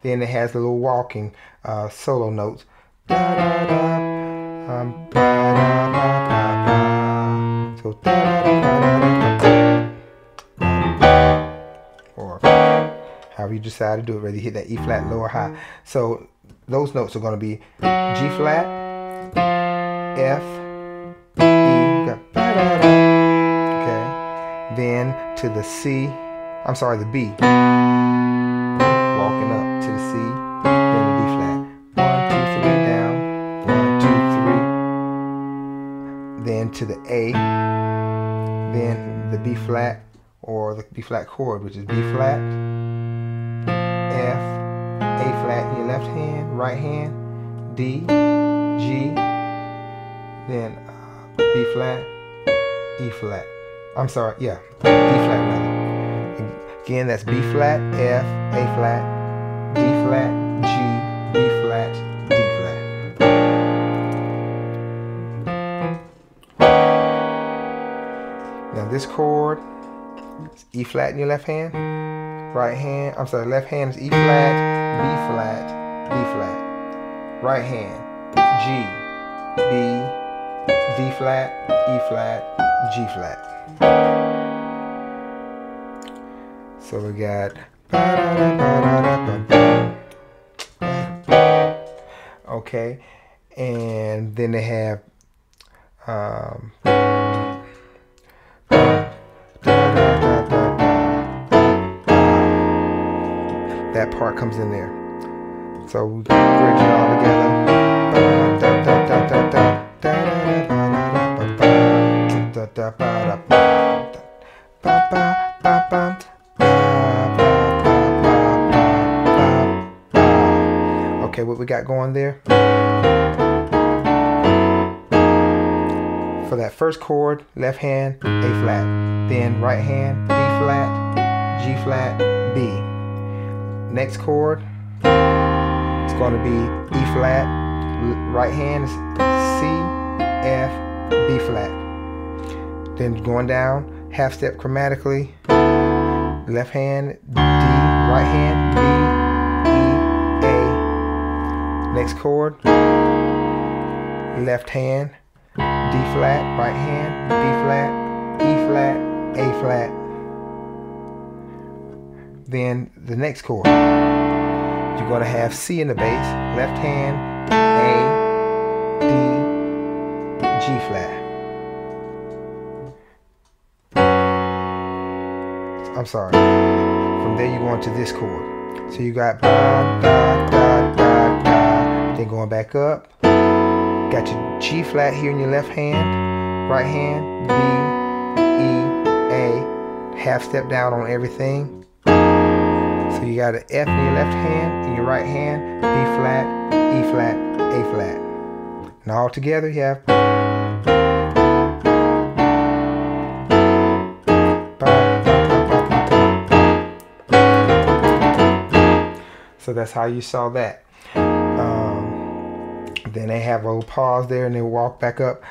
Then it has the little walking solo notes. Da, da, da, ba, da, ba, ba, ba. So da, da, da, da, da, da. Or however you decide to do it, whether you hit that E flat, low or high. So those notes are going to be G flat, F, E, got ba, da, da. Okay. Then to the C, I'm sorry, the B. Walking up to the C, then the D flat. 1, 2, 3 down. 1, 2, 3. Then to the A, then the B flat or the B flat chord, which is B flat, F, A flat in your left hand, right hand, D, G, then B flat, E flat. I'm sorry, yeah, D flat rather. Again, that's B flat, F, A flat, D flat, G, B flat, D flat. Now this chord is E flat in your left hand, right hand, I'm sorry, left hand is E flat, B flat, D flat. Right hand, G, B, D flat, E flat, G flat. So we got okay, and then they have that part comes in there. So we bridge it all together. Okay, what we got going there? For that first chord, left hand, A flat. Then right hand, D flat, G flat, B. Next chord, it's going to be E flat. Right hand is C, F, B flat. Then going down, half step chromatically. Left hand, D, right hand, B, E, A. Next chord, left hand, D flat, right hand, B flat, E flat, A flat. Then the next chord, you're going to have C in the bass, left hand, A, D, G flat. I'm sorry. From there you go into this chord. So you got da, da, da, da, da. Then going back up. Got your G flat here in your left hand. Right hand, B, E, A. Half step down on everything. So you got an F in your left hand, in your right hand, B flat, E flat, A flat. And all together you have so that's how you saw that. Then they have a little pause there and they walk back up.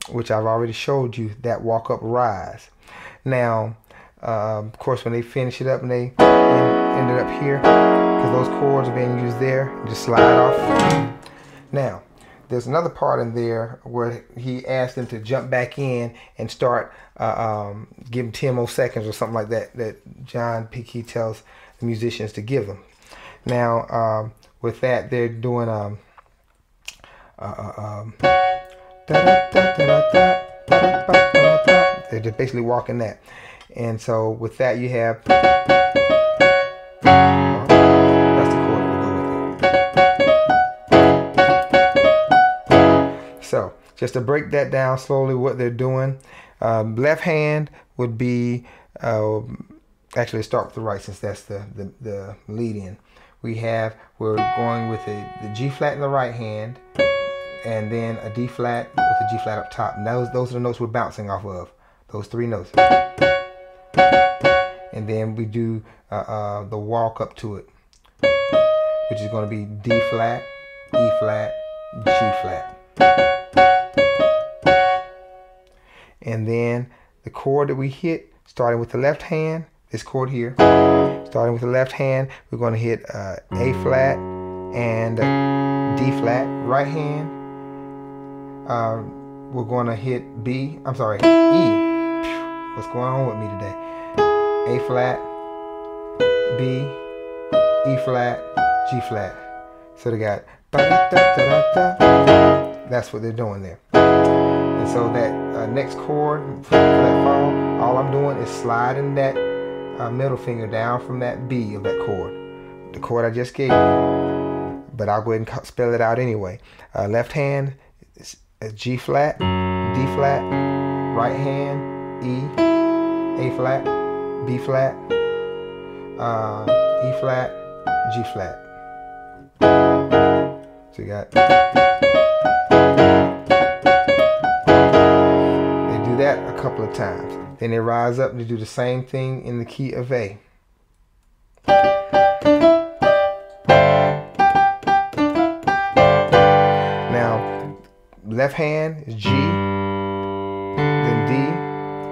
Which I've already showed you, that walk up rise. Now, of course, when they finish it up and they ended up here, because those chords are being used there, just slide off. Now, there's another part in there where he asked them to jump back in and start give them 10 more seconds or something like that, that John P. tells the musicians to give them. Now, with that, they're doing they're just basically walking that. And so with that you have that's the chord to go with it. So just to break that down slowly, what they're doing, left hand would be actually start with the right, since that's the lead in. We're going with the G flat in the right hand, and then a D flat with a G flat up top. And those are the notes we're bouncing off of, those three notes. And then we do the walk up to it, which is going to be D flat, E flat, G flat. And then the chord that we hit starting with the left hand, this chord here, starting with the left hand, we're going to hit A flat and D flat. Right hand, we're going to hit E. What's going on with me today? A flat, B, E flat, G flat. So they got that's what they're doing there. And so that next chord, that fall, all I'm doing is sliding that middle finger down from that B of that chord, the chord I just gave you. But I'll go ahead and spell it out anyway. Left hand is G flat, D flat. Right hand, E, A flat, B flat, E flat, G flat. So you got, they do that a couple of times. Then they rise up and they do the same thing in the key of A. Now, left hand is G, then D.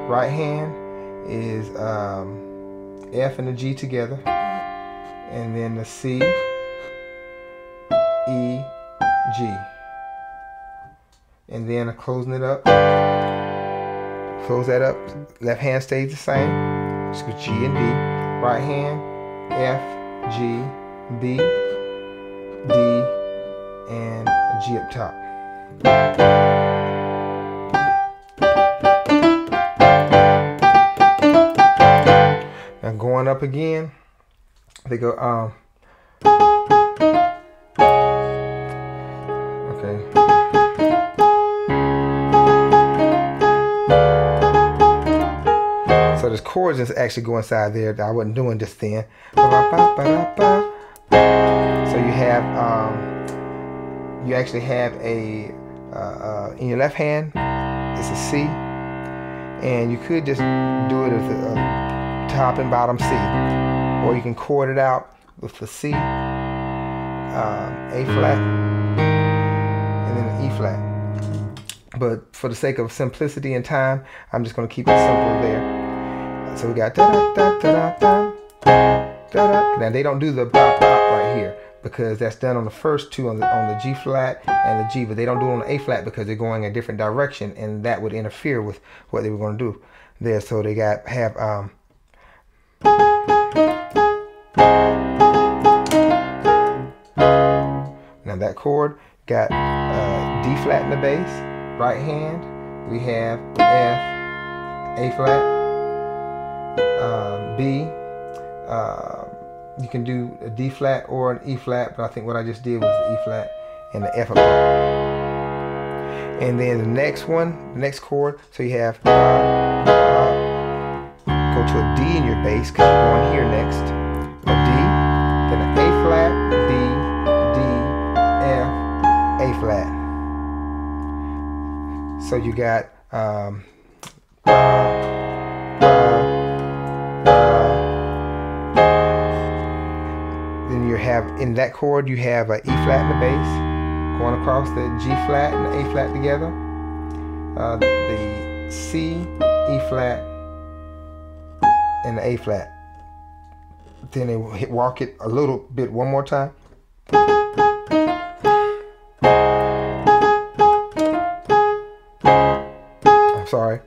Right hand is F and the G together, and then the C, E, G, and then closing it up. Close that up. Left hand stays the same. Just go G and D. Right hand, F, G, B, D, and a G up top. Now going up again, they go okay. So this chords just actually go inside there that I wasn't doing just then. So you have you actually have a in your left hand it's a C, and you could just do it as a top and bottom C, or you can chord it out with the C, A flat, and then an E flat. But for the sake of simplicity and time, I'm just going to keep it simple there. So we got da da da da da da da. Now they don't do the bop bop right here because that's done on the first two on the G flat and the G, but they don't do it on the A flat because they're going a different direction, and that would interfere with what they were going to do there. So they have now that chord got D flat in the bass. Right hand we have F, A flat, B. You can do a D flat or an E flat, but I think what I just did was the E flat and the F up. And then the next one, the next chord, so you have go to a D in your bass because you're going here next. A D, then an A flat, B, D, F, A flat. So you got then you have in that chord you have an E flat in the bass going across the G flat and the A flat together, the C, E flat, and the A flat. Then they walk it a little bit one more time. I'm sorry.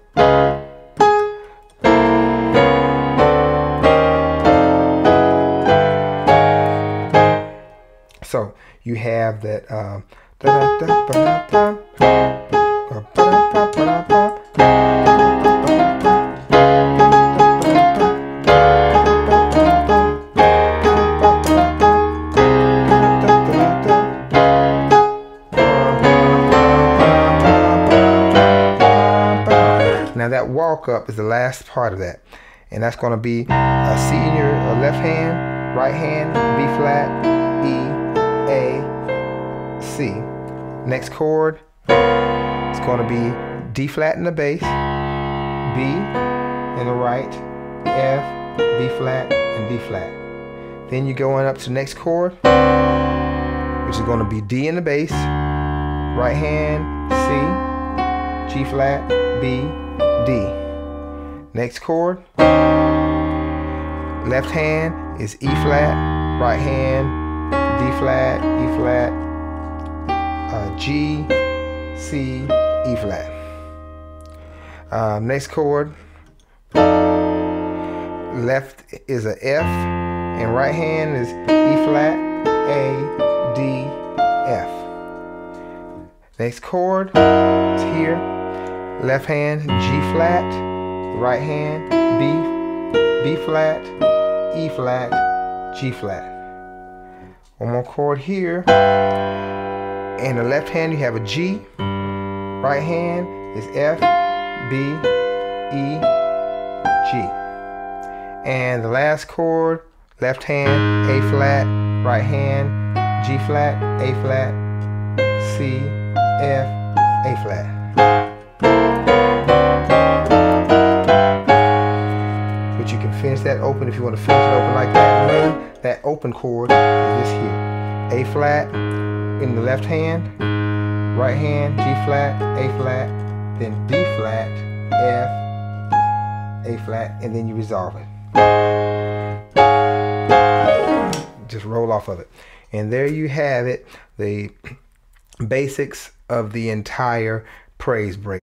So you have that now that walk up is the last part of that, and that's going to be a C in your left hand, right hand, B flat, E, A, C. Next chord, it's going to be D flat in the bass, B in the right, F, B flat, and D flat. Then you're going up to the next chord, which is going to be D in the bass, right hand, C, G flat, B, D. Next chord, left hand is E flat, right hand D flat, E flat, G, C, E flat. Next chord, left is a F and right hand is E flat, A, D, F. Next chord is here, left hand G flat, right hand B flat, E flat, G flat. One more chord here. In the left hand you have a G, right hand is F, B, E, G. And the last chord, left hand A flat, right hand G flat, A flat, C, F, A flat. But you can finish that open if you want to finish it open like that. Remember, that open chord is this here. A flat in the left hand, right hand G flat, A flat, then B flat, F, A flat, and then you resolve it. Just roll off of it. And there you have it, the basics of the entire praise break.